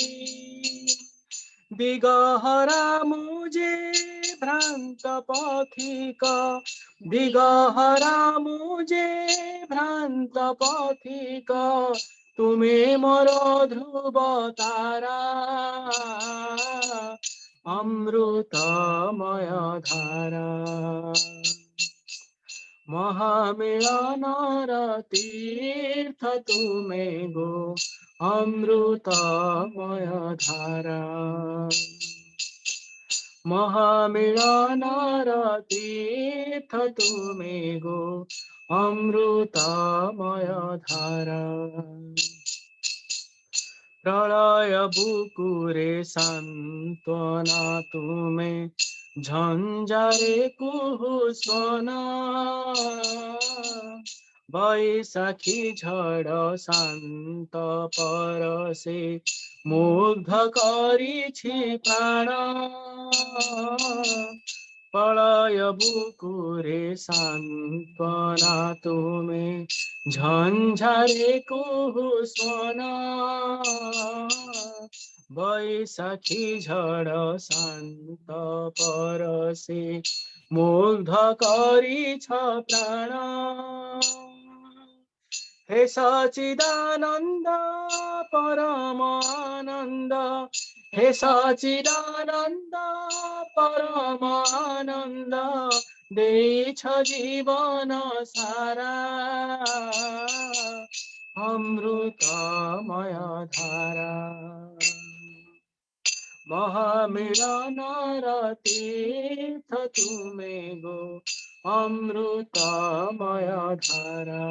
A: दिगहरा मुझे भ्रांत पथिक, दिगहरा मुझे भ्रांत पथिक, तुम्हें मोर ध्रुव तारा। अमृतमय धारा। महामिलनारा तीर्थ तुमे गो, अमृतमय धारा। महामिलनारा तीर्थ तुमे गो, अमृतमय धारा। प्रलय बुकुरे सांत्वना तुमे, झंझारे कुहु सोना। बैसाखी झड़ शांत परसे, मुग्ध करिछि प्राण। प्रलय बुकुरे सांत्वना तुमे, झंझारे कुहु सोना। बैसाखी झड़ शांत परसे, मुग्ध करिछ प्राण। हे सचिदानंद परम आनंद, हे सचिदानंद परम आनंद, देछ जीवन सारा। अमृतमय धारा। महामिलनर तीर्थ तुमे गो अमृतमय धारा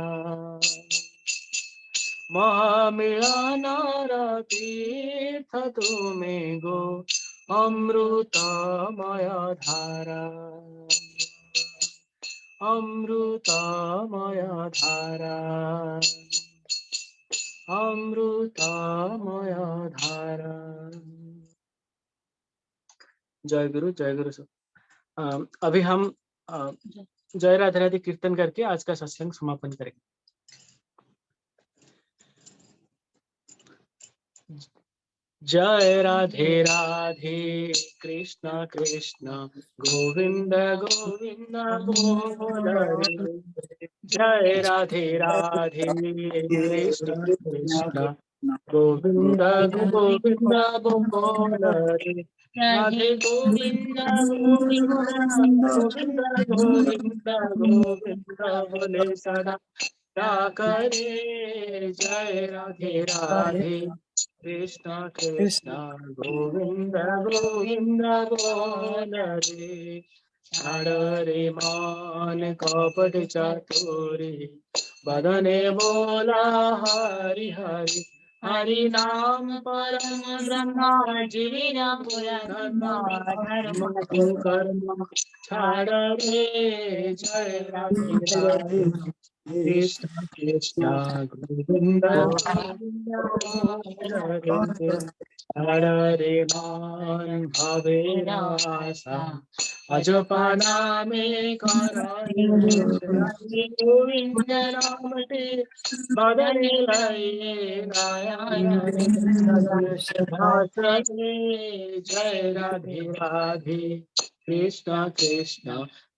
A: महामिलनर तीर्थ तुमे गो अमृतमय धारा अमृतमय धारा अमृतमय धारा। जय गुरु सर। अभी हम जय राधे राधे कीर्तन करके आज का सत्संग समापन करेंगे। जय राधे राधे कृष्ण कृष्ण गोविंद गोविंद गोविंद। जय राधे राधे कृष्ण कृष्ण गोविंद गोविंद गोविंद। राधे गोविंद गोविंद गोविंद गोविंद गोविंद बोले सदा करे। जय राधे राधे कृष्ण कृष्ण गोविंद गोविंद बोले। छाड़ रे मान कपट चातुरी बदने बोला हरि हरि हरि नाम परम ब्रह्मा जीविना धर्म कर्म छाड़ रे। जय राधे राधे कृष्ण कृष्ण गोविंद गोविंद। हरे मान भवे रासा अजपाना में कराई गोविंद नाम ते बदने लाए नारायण। जय राधे राधे कृष्ण कृष्ण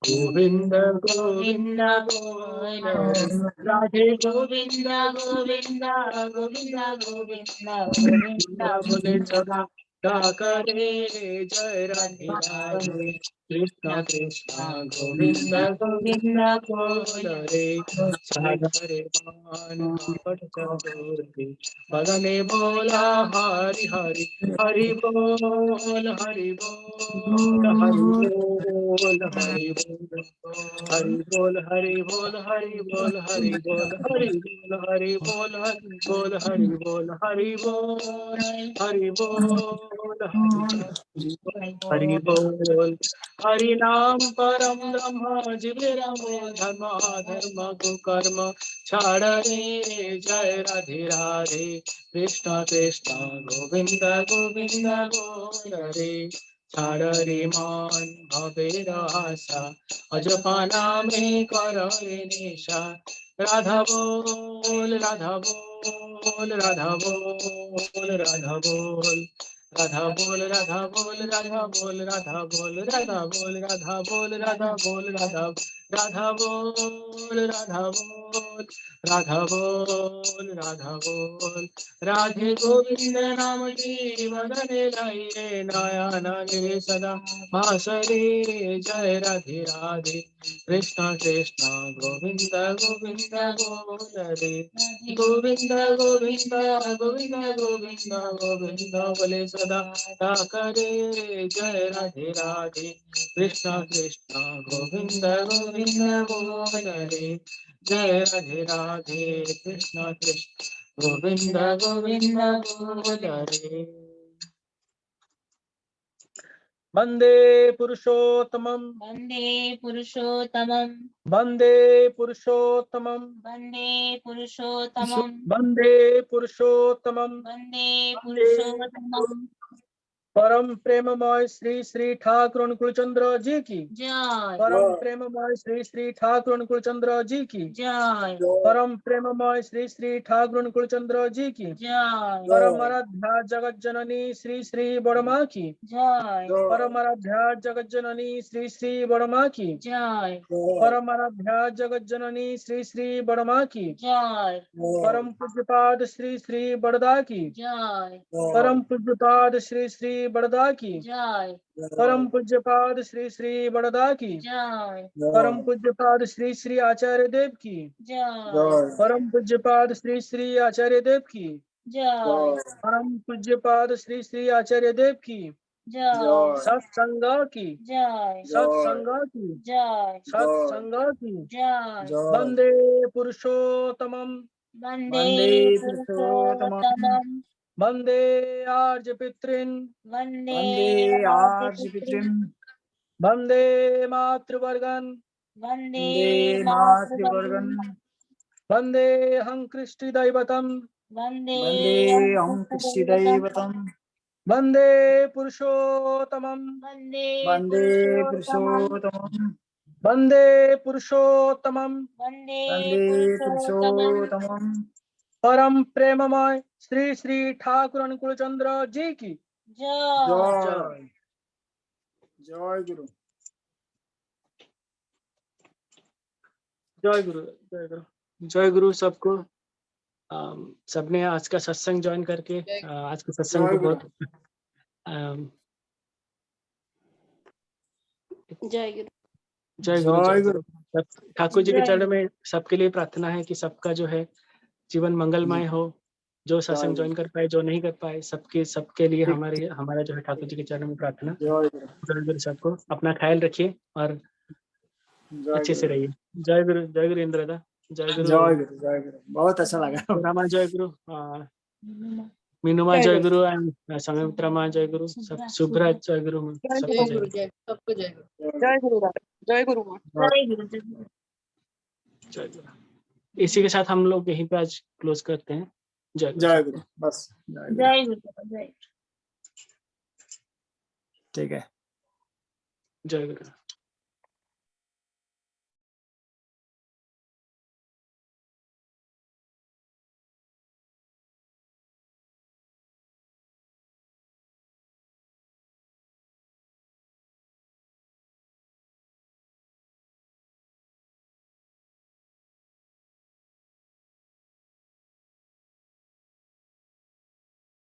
A: गोविंद गोविंद गोविंद। राधे गोविंद गोविंद गोविंद गोविंद गोविंद बोले सदा करे। जय राधे राधे कृष्ण कृष्ण गोविंद गोविंद बोले। सागरे मान कपट चतुर्थी बदने बोला हरि हरि हरि बोल हरि बोल हरि बोल हरि बोल हरि बोल हरि बोल हरि बोल हरि बोल हरि बोल हरि बोल हरि बोल हरि बोल हरि बोल हरि बोल हरि बोल। हरि नाम परम ब्रह्म जीवेरमो धर्म धर्म कुकर्म छाड़ रे। जय राधे राधे कृष्ण कृष्ण गोविंद गोविंद गोविंद। छाड़ रे मान भवे आशा अजपाना में करे निशा। राधा बोल राधा बोल राधा बोल राधा बोल राधा बोल राधा बोल राधा बोल राधा बोल राधा बोल राधा बोल राधा बोल राधा राधा बोल राधा बोल राधा बोल राधा बोल। राधे गोविंद नाम की मदने लाइए नया नागे सदा मासरे। जय राधे राधे कृष्ण कृष्ण गोविंद गोविंद गोविंद गोविंद गोविंद गोविंद गोविंद गोविंद बोले सदा करे। जय राधे राधे कृष्ण कृष्ण गोविंद गोविंद गोविंद। जय राधे राधे कृष्ण कृष्ण गोविंद गोविंद गोविंद। वंदे पुरुषोत्तमं
C: वन्दे पुरुषोत्तमं
A: वंदे पुरुषोत्तमं
C: वन्दे पुरुषोत्तमं
A: वंदे पुरुषोत्तमं
C: वन्दे पुरुषोत्तमं।
A: परम प्रेममय श्री श्री ठाकुर अनुकूल चंद्र जी की
C: जय
A: परम प्रेममय श्री श्री ठाकुर अनुकूल चंद्र जी की
C: जय
A: परम प्रेममय श्री श्री ठाकुर अनुकूल चंद्र जी की
C: जय
A: परम आराध्या जगत जननी श्री श्री बड़मा की
C: जय
A: परम आराध्या जगत जननी श्री श्री बड़मा की
C: जय
A: परम आराध्या जगत जननी श्री श्री बड़मा की
C: जय
A: परम पूज्यपाद श्री श्री बड़दा की
C: जय
A: परम पूज्यपाद श्री श्री बड़दा की
C: जय
A: परम पूज्यपाद श्री श्री बड़दा की
C: जय
A: परम पूज्यपाद श्री श्री आचार्य देव की
C: जय
A: परम पूज्यपाद श्री श्री आचार्य देव की
C: जय
A: परम पूज्यपाद श्री श्री आचार्य देव की
C: जय
E: जय
A: सत्संग की,
C: जय
A: सत्संग की,
C: जय
A: सत्संग की।
C: जय
E: जय
A: वंदे पुरुषोत्तमम,
C: वंदे
E: वंदे
C: पुरुषोत्तमं
A: वंदे आर्य पितृन्,
C: वंदे
E: वंदे आर्य
C: पितृं
E: पितृन्
A: वंदे मातृवर्गन्,
C: वंदे
E: वंदे
C: मातृवर्गं
E: मातृवर्गन्
A: वंदे हं कृष्टि दैवतम,
C: वंदे
E: वंदे अहं
C: कृष्णदैवतं
E: कृष्णदैवतम्
A: वंदे पुरुषोत्तमम,
C: वंदे
E: वंदे
C: पुरुषोत्तमं
E: पुरुषोत्तमम्
A: वंदे पुरुषोत्तमम,
C: वंदे
E: वंदे
C: पुरुषोत्तमं
E: पुरुषोत्तमम्
A: परम प्रेममय श्री श्री ठाकुर अनुकूल चंद्र जी की
C: जय
E: जय जय गुरु।
A: जय गुरु, जय गुरु, जय गुरु सबको। सबने आज का सत्संग ज्वाइन करके आज के सत्संग
E: जय
A: को
E: गुरु।
A: बहुत अम,
B: जय गुरु।
A: जय गुरु, जय गुरु। सब ठाकुर जी के
C: जय
A: चरण
C: गुरु।
A: में सबके लिए प्रार्थना है कि सबका जो है जीवन मंगलमय हो। जो सत्संग ज्वाइन कर पाए, जो नहीं कर पाए, सबके लिए हमारा जो है ठाकुर जी के चरण में प्रार्थना।
E: जय गुरु।
A: जय गुरु सबको। अपना ख्याल रखिए और
E: जय
A: अच्छे से
E: गुरु।
A: रहिए। जय गुरु इंद्रदा, जय गुरु
E: जय गुरु। जय गुरु। बहुत अच्छा लगा।
A: रामा, जय गुरु मीनुमा, जय गुरु एंड संगमित्रा, जय गुरु सब। शुभ्रा, जय गुरु सबको,
D: जय
A: जय
D: गुरु,
A: गुरु,
D: जय सबको जय गुरु।
B: जय गुरु। जय गुरु।
C: जय गुरु जय गुरु।
A: जय गुरु। इसी के साथ हम लोग यहीं पे आज क्लोज करते हैं। जय गुरु
E: जय
A: सबको।
E: गुरु। बस जय गुरु।
C: जय गुरु जय
E: ठीक है।
A: जय गुरु।